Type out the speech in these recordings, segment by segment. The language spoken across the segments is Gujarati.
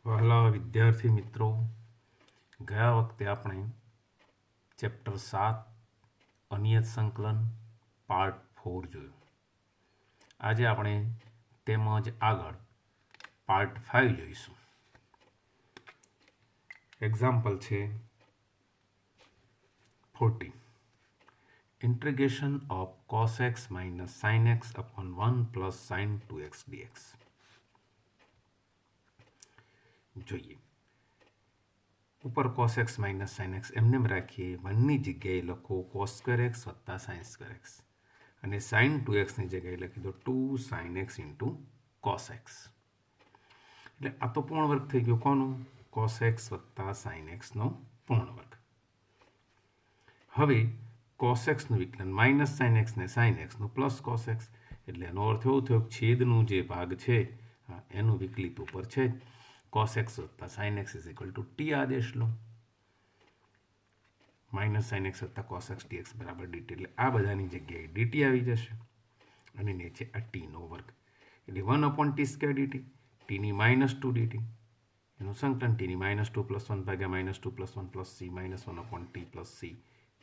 વહાલા વિદ્યાર્થી મિત્રો, ગયા વખતે આપણે ચેપ્ટર 7 અનિયત સંકલન પાર્ટ 4 જોયું. આજે આપણે તેમજ આગળ પાર્ટ 5 જોઈશું. એક્ઝામ્પલ છે 14. Integration of cos x minus sin x upon 1 plus sin 2x dx. જોઈએ. ઉપર cos x minus sin x એમને રાખીએ, 1ની જગ્યાએ લખો cos સ્ક્વેર x વત્તા sin સ્ક્વેર x અને sin 2xની જગ્યાએ લખી દો 2 sin x into cos x. એટલે આ તો પૂર્ણ વર્ગ થઈ ગયો. કોનું? cos x વત્તા sin xનો પૂર્ણ વર્ગ. હવે cos xનું વિકલન માઇનસ sin x ને sin xનું પ્લસ cos x, એટલે એનો અર્થ એવો થયો છેદનું જે ભાગ છે એનું વિકલિત ઉપર છે cos x વત્તા sin x is equal to t આદેશ લો. માઇનસ sin x વત્તા cos x dx બરાબર dt, એટલે આ બધાની જગ્યાએ dt આવી જશે અને નીચે આ t નો વર્ગ, એટલે 1 અપોન t સ્ક્વેર dt, tની માઇનસ 2 dt એનું સંકલન tની માઇનસ 2 પ્લસ 1 ભાગ્યા minus 2 plus 1 plus c minus 1 upon t plus c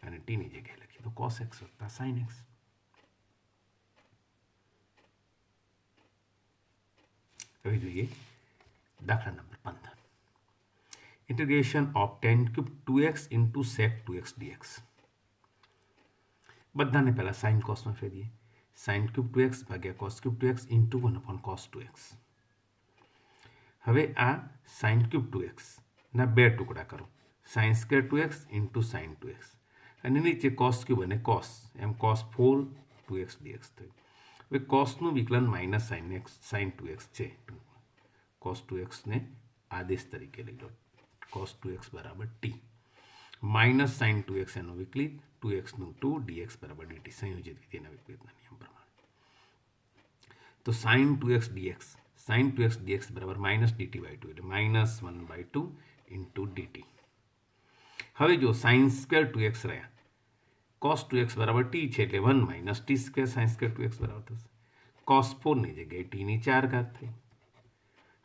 અને tની જગ્યાએ લખી દો cos x વત્તા sin x. હવે જોઈએ દાખલા number 15. Integration of tan cube 2x into sec 2x dx. બધાને પહેલાં સાઇન કોસમાં ફેરવીએ. સાઇન ક્યુબ 2x ભાગ્યા cos cube 2x into 1 upon cos 2x. હવે આ સાઇન ક્યુબ 2x ના બે ટુકડા કરો. Sine square 2x into sign 2x અને નીચે કોસ ક્યુબ અને કોસ, એમ કોસ 4 2x dx થયું. હવે કોસનું વિકલન માઇનસ સાઇન 2x છે. cos 2x ને આદેશ તરીકે લઈ લો. cos 2x બરાબર t માઇનસ sin 2x એનો વિકલિત 2xનું 2 dx બરાબર dt સંયોજિત વિધિના વિપરીતના નિયમ પ્રમાણે. તો sin 2x dx બરાબર માઇનસ dt બાય 2, એટલે માઇનસ 1 બાય 2 ઇન્ટુ dt. હવે જો sin સ્ક્વેર 2x રહ્યા, cos 2x બરાબર t છે એટલે 1 minus t square sin square 2x બરાબર થશે. cos 4ની જગ્યાએ tની 4 ઘાત થઈ.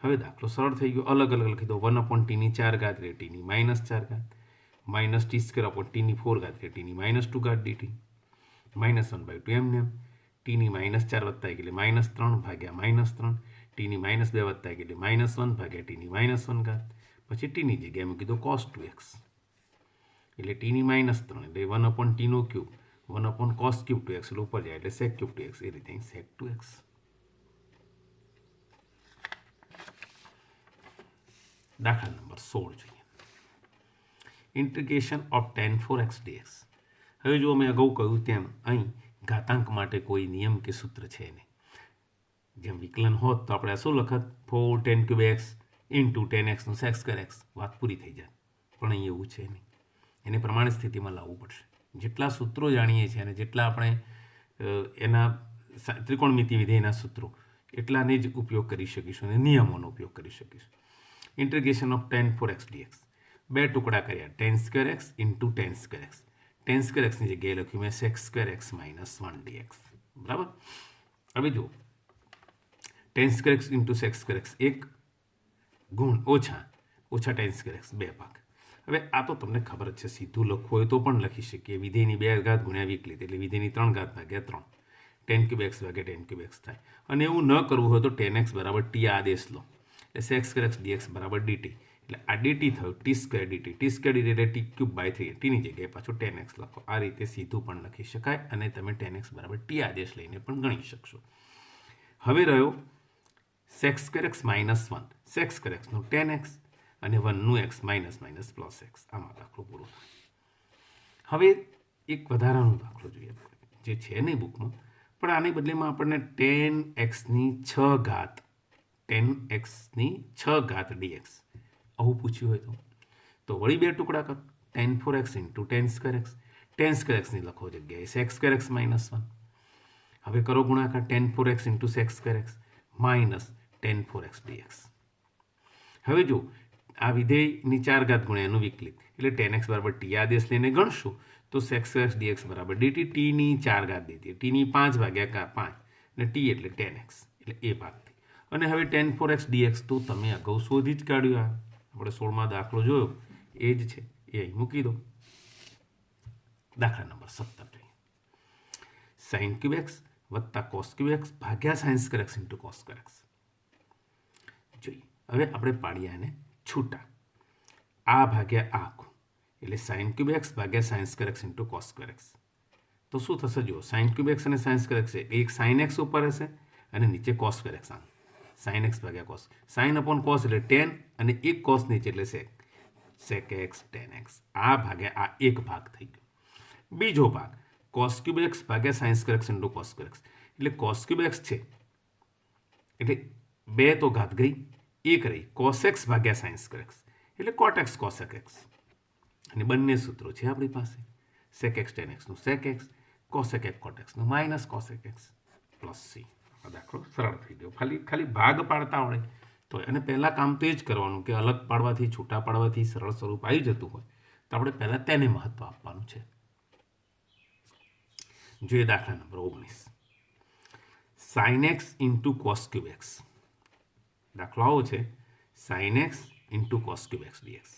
હવે દાખલો સરળ થઈ ગયો. અલગ અલગ લખી દો. 1 અપોન tની 4 ઘાત એટલે tની માઇનસ 4 ઘાત, માઇનસ t સ્ક્વેર અપોન tની 4 ઘાત એટલે tની માઇનસ 2 ઘાત dt, માઇનસ 1 બાય 2 એમને એમ. tની માઇનસ 4 વત્તા એટલે માઇનસ 3 ભાગ્યા માઇનસ 3, tની માઇનસ 2 વત્તા એટલે માઇનસ 1 ભાગ્યા tની માઇનસ 1 ઘાત. પછી tની જગ્યાએ મૂકી દો cos 2x એટલે tની માઇનસ 3, એટલે 1 અપોન tનો cube, 1 upon cos cube 2x એટલે ઉપર જાય એટલે sec ક્યુબ 2x, એ રીતે sec 2x. દાખલા નંબર 16 જોઈએ. Integration of tan 4x dx. હવે જો મેં અગાઉ કહ્યું તેમ અહીં ઘાતાંક માટે કોઈ નિયમ કે સૂત્ર છે નહીં. જેમ વિકલન હોત તો આપણે શું લખત? 4 tan cube x into tan xનું sec square x, વાત પૂરી થઈ જાય. પણ અહીં એવું છે નહીં. એને પ્રમાણિત સ્થિતિમાં લાવવું પડશે. જેટલા સૂત્રો જાણીએ છીએ અને જેટલા આપણે એના ત્રિકોણમિતિ વિધેયના સૂત્રો એટલાને જ ઉપયોગ કરી શકીશું અને નિયમોનો ઉપયોગ કરી શકીશું. Integration of tan 4x dx. બે ટુકડા કર્યા, tan square x into tan square x. tan square xની જગ્યાએ લખ્યું મેં sec square x minus 1 dx. બરાબર. હવે જુઓ, tan square x into sec square x 1 ગુણ ઓછા tan સ્ક્વેર x 2 ભાગ. હવે આ તો તમને ખબર જ છે, સીધું લખવું હોય તો પણ લખી શકીએ. વિધેયની 2 ઘાત ગુણ્યા વિકલિત એટલે વિધેયની 3 ઘાત ભાગ્યા 3, tan ક્યુબ x ભાગ્યા tan ક્યુબ x થાય. અને એવું ન કરવું હોય તો tan x બરાબર t આદેશ લો, એટલે sec સ્ક્વેર x dx બરાબર dt, એટલે આ dt થયું t square dt, t square dt એટલે t ક્યુબ બાય 3, tની જગ્યાએ પાછું tan x લખો. આ રીતે સીધું પણ લખી શકાય અને તમે tan x બરાબર t આદેશ લઈને પણ ગણી શકશો. હવે રહ્યો sec square x minus 1, sec square xનું tan x અને 1નું x minus minus plus x. આમાં દાખલો પૂરો થાય. હવે એક વધારાનો દાખલો જોઈએ જે છે નહીં બુકમાં, પણ આની બદલેમાં આપણને tan xની 6 ઘાત dx આવું પૂછ્યું હોય તો વળી બે ટુકડા કરો. tan 4x into tan square x. tan square xની લખો જગ્યાએ sec સ્ક્વેર x માઇનસ 1. હવે કરો ગુણાકાર tan 4x into sec square x minus tan 4x dx. હવે જો આ વિધેયની 4 ઘાત ગુણ્યા એનું વિકલિત એટલે tan x બરાબર t આદેશ લઈને ગણશું તો sec સ્ક્વેર x dx બરાબર dt, tની 4 ઘાત dt, tની 5 ભાગ્યા 5 અને t એટલે tan x એટલે એ ભાગ થઈ. અને હવે ટેન ફોર એક્સ ડીએક્સ તો તમે અગાઉ શોધી જ કાઢ્યું. આપણે 16માં દાખલો જોયો એ જ છે, એ અહીં મૂકી દો. દાખલા નંબર 17 જોઈએ. સાઇન ક્યુબ એક્સ વત્તા કોસ ક્યુબ એક્સ ભાગ્યા sine square x into cos square x જોઈએ. હવે આપણે પાડીએ આને છૂટા, આ ભાગ્યા આ આખું, એટલે સાઇન ક્યુબ એક્સ ભાગ્યા sine square x into cos square x. તો શું થશે? જુઓ, સાઇન ક્યુબ એક્સ અને સાઇન સ્ક્વેર એક્સ એક સાઇન એક્સ ઉપર હશે અને નીચે cos square x. Sign x ભાગ્યા કોસ, સાઇન અપોન કોસ એટલે ટેન અને એક કોસ નીચે એટલે સેક એક્સ ટેન એક્સ. આ ભાગ્યા આ એક ભાગ થઈ ગયો. બીજો ભાગ કોસ ક્યુબ એક્સ ભાગ્યા sine square x into cos square x, એટલે કોસ ક્યુબ એક્સ છે એટલે બે તો ઘાત ગઈ, એક રહી કોસ એક્સ ભાગ્યા સાઇન સ્ક્વેર એક્સ એટલે કોટ એક્સ કોસેક એક્સ. અને બંને સૂત્રો છે આપણી પાસે, સેક એક્સ ટેન એક્સનું sec x, cosec x cot એક્સનું minus cosec x plus c. દાખલો સરળ થઈ ગયો. ખાલી ભાગ પાડતા આવડે તો. અને પહેલાં કામ તો એ જ કરવાનું કે અલગ પાડવાથી છૂટા પાડવાથી સરળ સ્વરૂપ આવી જતું હોય તો આપણે પહેલાં તેને મહત્વ આપવાનું છે. જોઈએ દાખલા number 19. Sine x into cos cube x. દાખલો આવો છે, sine x into cos cube x dx.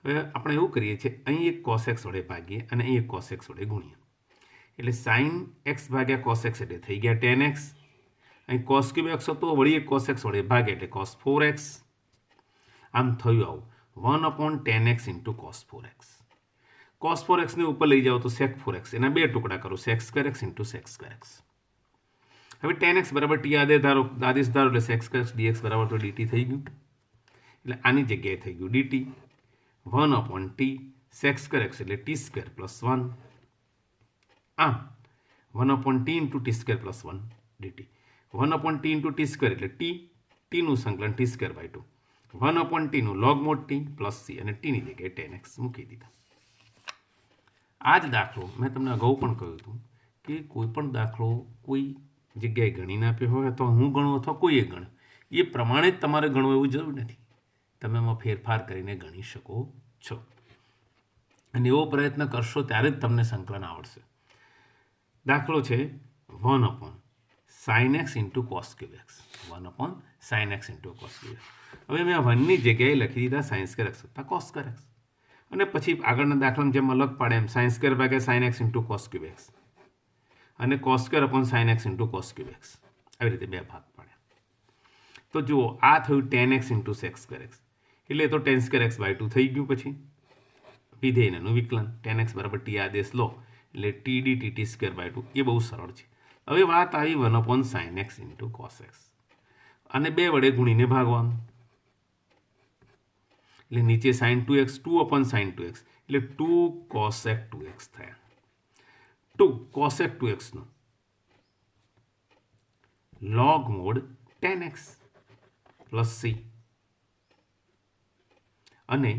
હવે આપણે એવું કરીએ છીએ, અહીં એક કોસ એક્સ વડે ભાગીએ અને અહીં એક કોસ એક્સ વડે ગુણીએ. એટલે સાઇન એક્સ ભાગ્યા કોસ એક્સ એટલે થઈ ગયા ટેન એક્સ. અહીં કોસ ક્યુબ એક્સ હતો, વળી એક કોસ એક્સ વડે ભાગે એટલે કોસ ફોર એક્સ. આમ થયું આવું 1/10x into cos four x. Cos four એક્સને ઉપર લઈ જાઓ તો સેક ફોર એક્સ, એના બે ટુકડા કરો, sec square x into sec square x. હવે ટેન એક્સ બરાબર ટી આદેશ ધારો એટલે સેક સ્ક્વેર એક્સ ડીએક્સ બરાબર તો ડીટી થઈ ગયું. એટલે આની જગ્યાએ થઈ ગયું dt 1/t sec square x એટલે ટી સ્ક્વેર પ્લસ 1. આમ 1/t into t square plus 1 dt. 1/t into t square એટલે ટીનું સંકલન ટી સ્ક્વેર બાય 2. 1/tનું log mod t plus c અને ટીની જગ્યાએ ટેન એક્સ મૂકી દીધા. આ જ દાખલો મેં તમને અગાઉ પણ કહ્યું હતું કે કોઈ પણ દાખલો કોઈ જગ્યાએ ગણીને આપ્યો હોય અથવા હું ગણું અથવા કોઈએ ગણે, એ પ્રમાણે જ તમારે ગણવું એવું જરૂર નથી. તમે એમાં ફેરફાર કરીને ગણી શકો છો. અને એવો પ્રયત્ન કરશો ત્યારે જ તમને સંકલન આવડશે. દાખલો છે 1/sin x into cos cube x. 1/sin x into cos cube x. હવે મેં 1ની જગ્યાએ લખી દીધા સાઇન સ્ક્વેર એક્સ વત્તા કોસ સ્ક્વેર એક્સ. અને પછી આગળના દાખલામાં જેમ અલગ પાડે એમ સાઇન સ્ક્વેર ભાગ્યા sine x into cos cube x અને cos square upon sine x into cos cube x, આવી રીતે બે ભાગ પાડ્યા. તો જુઓ, આ થયું tan x into sec square x, એટલે તો ટેન સ્ક્વેર એક્સ બાય 2 થઈ ગયું. પછી વિધેયનું વિકલન ટેન એક્સ બરાબર ટી આદેશ લો એટલે t d t square by 2. એ બહુ સરળ છે. હવે વાત આવી 1/sin x into cos x, અને બે વડે ગુણીને ભાગવાનું. એટલે નીચે સાઇન 2x 2/sin 2x એટલે 2 cosec 2x થયા. 2 cosec 2xનું log mod 10x plus c અને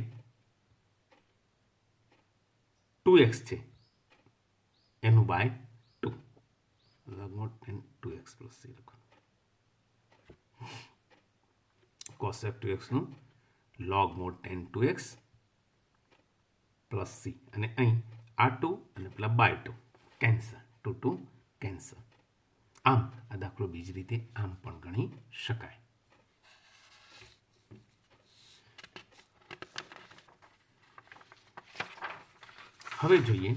2x છે એનું by 2 log mod 2x plus c લખો. cosec 2xનું log mod 10 2x plus c અને અહીં આ 2 અને પેલા બાય 2 કેન્સલ, 2 2 કેન્સલ. આમ આ દાખલો બીજી રીતે આમ પણ ગણી શકાય. હવે જોઈએ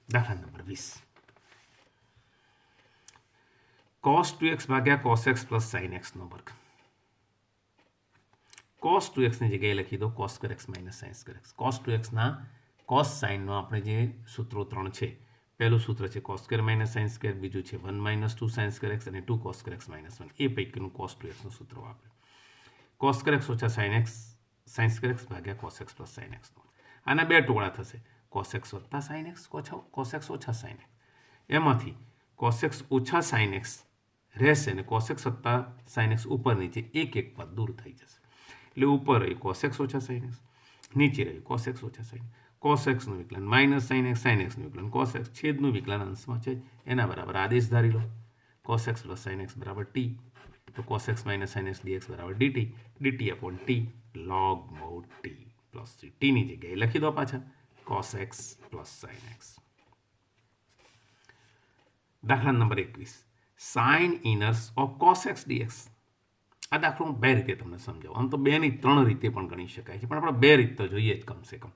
દાખલા નંબર 20. cos 2x ભાગ્યા cos x plus sin x નો વર્ગ. cos 2x ની જગ્યાએ લખી દો cos square x minus sin square x. cos 2x ના cos સાઇનનો આપણે જે સૂત્રો 3 છે, પહેલું સૂત્ર છે cos square minus sin square, બીજું છે 1 માઇનસ 2 sin સ્ક્વેર x અને 2 cos સ્ક્વેર x માઇનસ 1. એ પૈકીનું cos 2xનું સૂત્ર વાપર્યું. cos સ્ક્વેર x ઓછા sin સ્ક્વેર x ભાગ્યા cos x plus sin x. આના બે ટુકડા થશે, cos x વત્તા sin x, cos x ઓછા sin x. એમાંથી cos x ઓછા sin x રહેશે અને cos x વત્તા sin x ઉપર નીચે એક એક પદ દૂર થઈ જશે. એટલે ઉપર રહ્યું cos x ઓછા sin x, નીચે રહ્યું cos x ઓછા sin x. cos x નું વિકલન માઇનસ sin x નું વિકલન cos x, છેદનું વિકલન અંશમાં છે એના બરાબર આદેશ ધારી લો. cos x plus sin x બરાબર t, તો cos x minus sin x dx બરાબર dt, dt અપોન t log mod t plus t. ટીની જગ્યાએ લખી દો પાછા cos x plus sin x. દાખલા number 21. Sine inverse of cos x dx. આ દાખલો હું 2 રીતે તમને સમજાવું. આમ તો 2 ની 3 રીતે પણ ગણી શકાય છે, પણ આપણે 2 રીત તો જોઈએ જ કમસે કમ.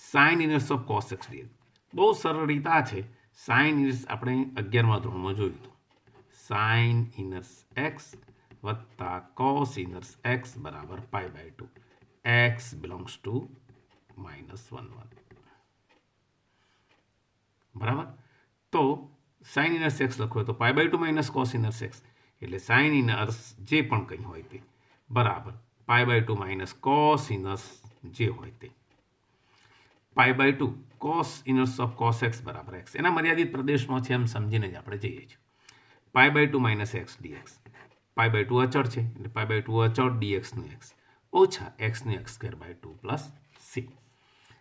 Sine inverse of cos x dx. બહુ સરળ રીત આ છે. સાઇન ઇનવર્સ આપણે 11મા ધોરણમાં જોયું હતું. સાઇન ઇનવર્સ એક્સ વત્તા કોસ ઇનવર્સ એક્સ બરાબર π/2. એક્સ બિલોંગ્સ ટુ -1 બરાબર. તો સાઇન ઇનવર્સ એક્સ લખો તો π/2 માઇનસ કોસ ઇનવર્સ એક્સ, એટલે સાઇન ઇનવર્સ જે પણ કંઈ હોય તે બરાબર π/2 માઇનસ કોસ ઇનવર્સ જે હોય તે. π/2 cos inverse of cos x બરાબર એક્સ. એના મર્યાદિત પ્રદેશમાં છે એમ સમજીને જ આપણે જઈએ છીએ. π/2 માઇનસ એક્સ ડીએક્સ. π/2 અચળ છે એટલે π/2 અચળ ડીએક્સનું એક્સ ઓછા એક્સનું x²/2 પ્લસ સી.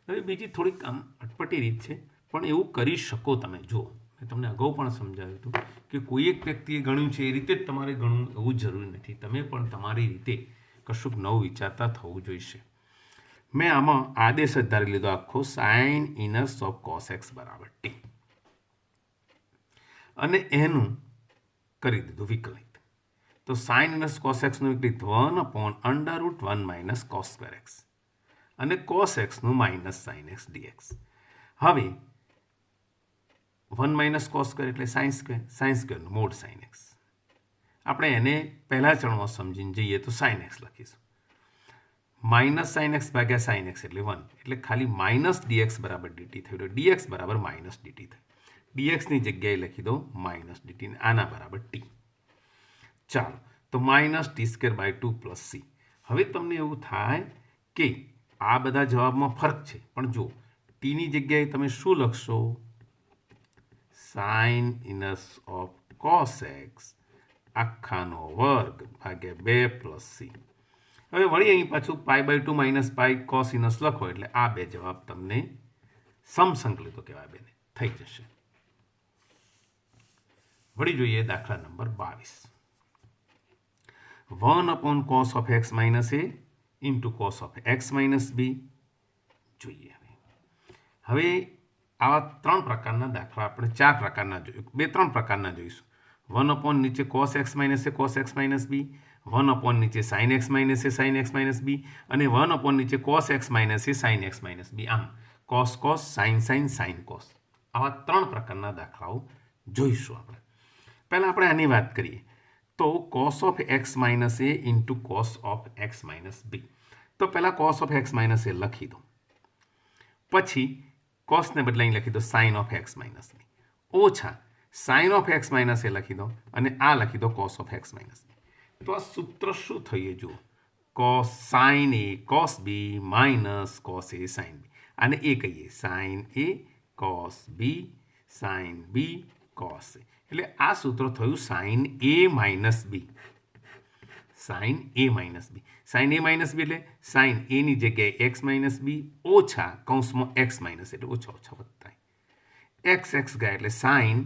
હવે બીજી થોડીક આમ અટપટી રીત છે, પણ એવું કરી શકો તમે. જુઓ, મેં તમને અગાઉ પણ સમજાવ્યું હતું કે કોઈ એક વ્યક્તિએ ગણ્યું છે એ રીતે જ તમારે ગણવું એવું જરૂરી નથી. તમે પણ તમારી રીતે કશુંક નવું વિચારતા થવું જોઈશે. મેં આમાં આદેશ જ ધારી લીધો આખો, sign inverse of cos x બરાબર ટી, અને એનું કરી દીધું વિકલિત. તો સાઇન ઇનવર્સ કોસ એક્સનું વિકલિત 1/√1 માઇનસ કોસ સ્ક્વેર એક્સ અને કોસ એક્સનું માઇનસ સાઇન એક્સ ડીએક્સ. હવે 1 માઇનસ કોસ સ્ક્વેર એટલે સાઇન સ્ક્વેરનું મોડ સાઇન એક્સ. આપણે એને પહેલા ચરણમાં સમજીને જઈએ તો સાઇન એક્સ લખીશું. માઇનસ સાઇન એક્સ ભાગ્યા સાઇન એક્સ એટલે 1, એટલે ખાલી માઇનસ ડીએક્સ બરાબર ડીટી થયું. એટલે ડીએક્સ બરાબર માઇનસ ડીટી થયું. ડીએક્સની જગ્યાએ લખી દો માઇનસ ડીટી, આના બરાબર ટી. ચાલો, તો -t²/2 પ્લસ સી. હવે તમને એવું થાય કે આ બધા જવાબમાં ફરક છે, પણ જો ટીની જગ્યાએ તમે શું લખશો? Sine inverse of cos x આખાનો વર્ગ ભાગ્યા 2 પ્લસ સી. હવે વળી અહીં પાછું π/2 માઇનસ પાઈ કોસ ઇનવર્સ લખો એટલે આ બે જવાબ તમને સમસંકલિતો કહેવાય, બેને થઈ જશે. વળી જોઈએ દાખલા number 22. 1 cos of x minus a into cos of x minus b. જોઈએ હવે આવા 3 પ્રકારના દાખલા આપણે 4 પ્રકારના જોયું, 2-3 પ્રકારના જોઈશું. 1 નીચે cos x minus a cos x minus b, 1 નીચે sin x minus a sin x minus b, અને 1 નીચે cos x minus a sin x minus b. આમ cos cos sin sin sin cos. આવા 3 પ્રકારના દાખલાઓ જોઈશું આપણે. પહેલાં આપણે આની વાત કરીએ તો cos of x minus a into cos of x minus b. તો પહેલાં cos of x minus a લખી દો, પછી કોસને બદલે અહીં લખી દો sine of x minus b ઓછા sine of x minus a લખી દો, અને આ લખી દો cos of x minus b. તો આ સૂત્ર શું થઈએ જુઓ, cos sine a cos b minus cos a sine b. આને એ કહીએ sine a cos b sine b cos a. એટલે આ સૂત્ર થયું sine a minus b. Sine a minus b. Sine a minus b એટલે સાઇન એની જગ્યાએ એક્સ માઇનસ બી ઓછા કૌંસમાં એક્સ માઇનસ એટલે ઓછા ઓછા વધતા એક્સ એક્સ ગયા એટલે સાઇન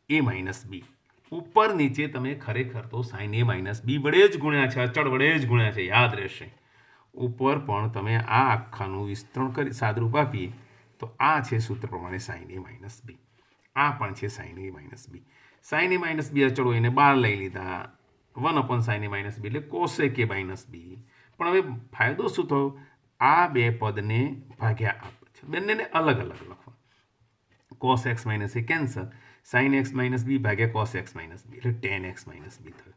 એ માઇનસ બી. ઉપર નીચે તમે ખરેખર તો સાઇન એ માઇનસ બી વડે જ ગુણ્યા છે, અચળ વડે જ ગુણ્યા છે, યાદ રહેશે. ઉપર પણ તમે આ આખાનું વિસ્તરણ કરી સાદરૂપ આપીએ તો આ છે સૂત્ર પ્રમાણે સાઇન એ માઇનસ બી. આ પણ છે sine a minus b. Sine a minus b અચળો એને 12 લઈ લીધા. 1 સાઇન એ માઇનસ બી એટલે કોસેક એ માઇનસ બી. પણ હવે ફાયદો શું થયો? આ બે પદને ભાગ્યા આપે છે, બંનેને અલગ અલગ લખો. કોસ એક્સ માઇનસ એ કેન્સલ, સાઇન એક્સ માઇનસ બી ભાગ્યા કોસ એક્સ માઇનસ બી એટલે ટેન એક્સ માઇનસ બી થયું.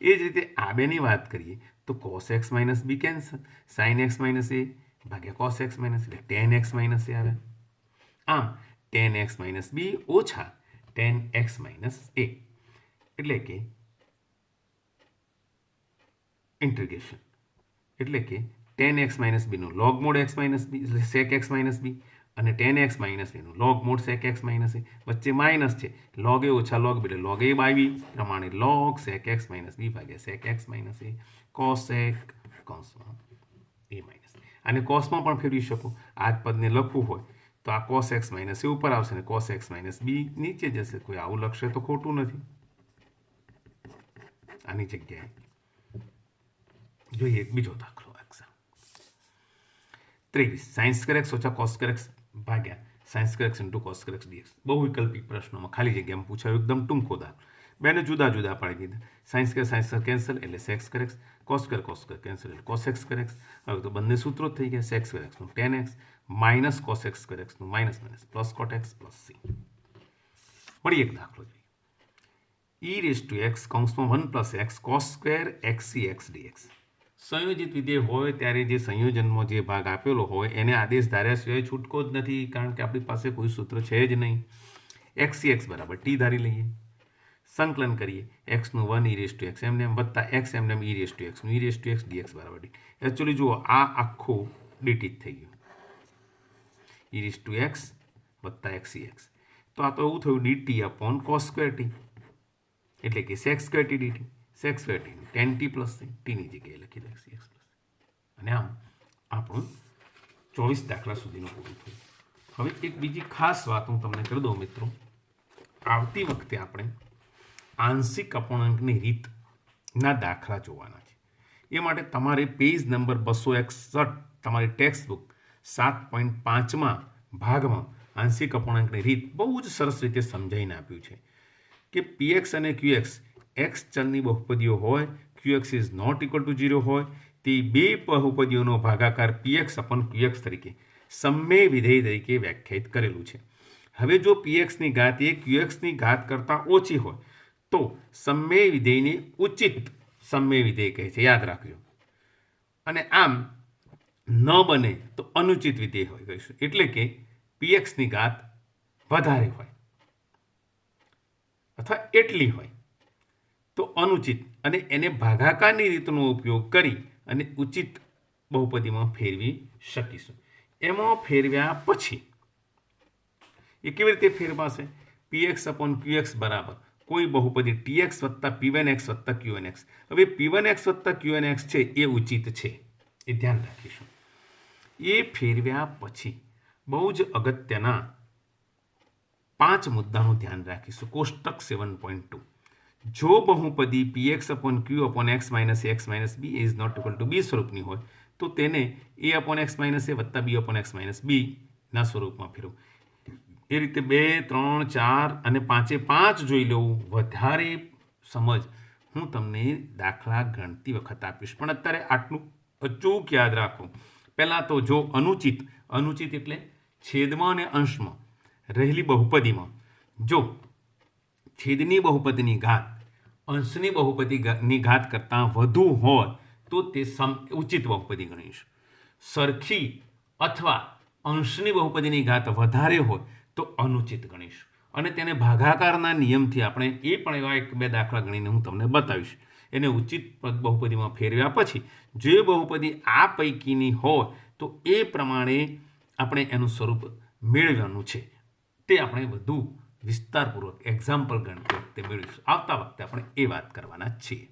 એ જ રીતે આ બેની વાત કરીએ તો કોસ એક્સ માઇનસ બી કેન્સલ, સાઇન એક્સ માઇનસ એ ભાગ્યા કોસ એક્સ માઇનસ એટલે ટેન એક્સ માઇનસ એ આવે. આમ ટેન એક્સ માઇનસ બી ઓછા ટેન એક્સ માઇનસ એ એટલે કે ઇન્ટિગ્રેશન, એટલે કે ટેન એક્સ માઇનસ બીનું log mod x minus b એટલે સેક એક્સ માઇનસ બી, અને ટેન એક્સ માઇનસ બીનું log mod sec x minus a. વચ્ચે માઇનસ છે, લોગ એ ઓછા લોગ બી એટલે લોગ એ બાય બી પ્રમાણે લોગ સેક એક્સ માઇનસ બી ભાગ્યા સેક એક્સ માઇનસ એ કોસેક કૌંસમાં એ માઇનસ. અને કોસમાં પણ ફેરવી શકો. આ જ પદને લખવું હોય તો આ કોસ એક્સ માઇનસ એ ઉપર આવશે ને કોસ એક્સ માઇનસ બી નીચે જશે. કોઈ આવું લખશે તો ખોટું નથી. આની જગ્યાએ જોઈએ એક બીજો દાખલો. 23 સાઇન સ્ક્વેર એક્સ ઓછા કોસ સ્ક્વેર એક્સ ભાગ્યા sine square x into cos square x dx. બહુ વિકલ્પિક પ્રશ્નોમાં ખાલી જગ્યામાં પૂછાયું, એકદમ ટૂંકો દાખલો. બેને જુદા જુદા પાડી દીધા. સાઇન સ્ક્વેર કેન્સલ એટલે sec square x, cos square cancel એટલે કોસ એક્સ સ્ક્વેર એક્સ. હવે તો બંને સૂત્રો થઈ ગયા. સેક્સ સ્ક્વેર એક્સનું 10x minus cos x square એક્સનું minus plus cot x plus c. વળી એક દાખલો જોઈએ. e રેઝ ટુ એક્સ કૌંસમાં 1 પ્લસ એક્સ કોસ સ્ક્વેર એક્સી એક્સ ડીએક્સ. સંયોજિત વિધેય હોય ત્યારે જે સંયોજનમાં જે ભાગ આપેલો હોય એને આદેશ ધાર્યા સિવાય છૂટકો જ નથી, કારણ કે આપણી પાસે કોઈ સૂત્ર છે જ નહીં. એક્સી એક્સ બરાબર ટી ધારી લઈએ. સંકલન કરીએ. એક્સનું 1 ઈ રેઝ ટુ એક્સ એમને એમ વત્તા એક્સ એમને એમ ઈ રેઝ ટુ એક્સનું e raise to x dx બરાબર ડી. એકચ્યુઅલી જુઓ આ આખું ડીટી જ થઈ ગયું. ઈ રેઝ ટુ એક્સ વત્તા એક્સી એક્સ. તો આ તો એવું થયું dt upon cos square t, એટલે કે sec square t dt. Sec square t 10t plus ટીની જગ્યાએ લખી દે એક્સી એક્સ પ્લસ. અને આમ આપણું 24 દાખલા સુધીનું પૂરું થયું. હવે એક બીજી ખાસ વાત હું તમને કરી દઉં મિત્રો. આવતી વખતે આપણે આંશિક અપૂર્ણાંકની રીતના દાખલા જોવાના છે. એ માટે તમારે પેજ નંબર 261 તમારી ટેક્સ્ટ બુક 7.5માં ભાગમાં આંશિક અપૂર્ણાંકની રીત બહુ જ સરસ રીતે સમજાવીને આપ્યું છે કે પીએક્સ અને ક્યુએક્સ એક્સ ચલની બહુપદીઓ હોય, ક્યુએક્સ ઇઝ નોટ ઇક્વલ ટુ 0 હોય, તે બે બહુપદીઓનો ભાગાકાર પીએક્સ અપોન ક્યુએક્સ તરીકે સમમેય વિધેય તરીકે વ્યાખ્યાયિત કરેલું છે. હવે જો પીએક્સની ઘાત એ ક્યુએક્સની ઘાત કરતાં ઓછી હોય તો સમમેય વિધેયને ઉચિત સમમેય વિધેય કહે છે, યાદ રાખજો. અને આમ ન બને તો અનુચિત વિધેય હોય કહીશું, એટલે કે પીએક્સની ઘાત વધારે હોય અથવા એટલી હોય તો અનુચિત, અને એને ભાગાકારની રીતનો ઉપયોગ કરી અને ઉચિત બહુપદીમાં ફેરવી શકીશું. એમાં ફેરવ્યા પછી એ કેવી રીતે ફેરવાશે? પીએક્સ અપોન ક્યુએક્સ બરાબર કોઈ બહુપદી ટીએક્સ વત્તા પી1 વત્તા ક્યુએન એક્સ. હવે પી1 વત્તા ક્યુએન એક્સ છે એ ઉચિત છે, એ ધ્યાન રાખીશું. એ ફેરવ્યા પછી બહુ જ અગત્યના 5 મુદ્દાનું ધ્યાન રાખીશું. કોષ્ટક 7.2. જો બહુપદી px upon q upon x minus b is not equal to b સ્વરૂપની હોય તો તેને a upon x minus a વત્તા બી અપોન એક્સ માઇનસ બીના સ્વરૂપમાં ફેરવું. એ રીતે 2, 3, 4 અને 5 જોઈ લેવું. વધારે સમજ હું તમને દાખલા ગણતી વખત આપીશ, પણ અત્યારે આટલું અચૂક યાદ રાખો. પહેલાં તો જો અનુચિત એટલે છેદમાં અને અંશમાં રહેલી બહુપદીમાં જો છેદની બહુપદીની ઘાત અંશની બહુપદીની ઘાત કરતાં વધુ હોય તો તે ઉચિત બહુપદી ગણીશું. સરખી અથવા અંશની બહુપદીની ઘાત વધારે હોય તો અનુચિત ગણીશું. અને તેને ભાગાકારના નિયમથી આપણે એ પણ એવા 1-2 દાખલા ગણીને હું તમને બતાવીશ. એને ઉચિત બહુપદીમાં ફેરવ્યા પછી જે બહુપદી આ પૈકીની હોય તો એ પ્રમાણે આપણે એનું સ્વરૂપ મેળવવાનું છે. તે આપણે વધુ વિસ્તારપૂર્વક એક્ઝામ્પલ ગણતી વખતે મેળવીશું. આવતા વખતે આપણે એ વાત કરવાના છીએ.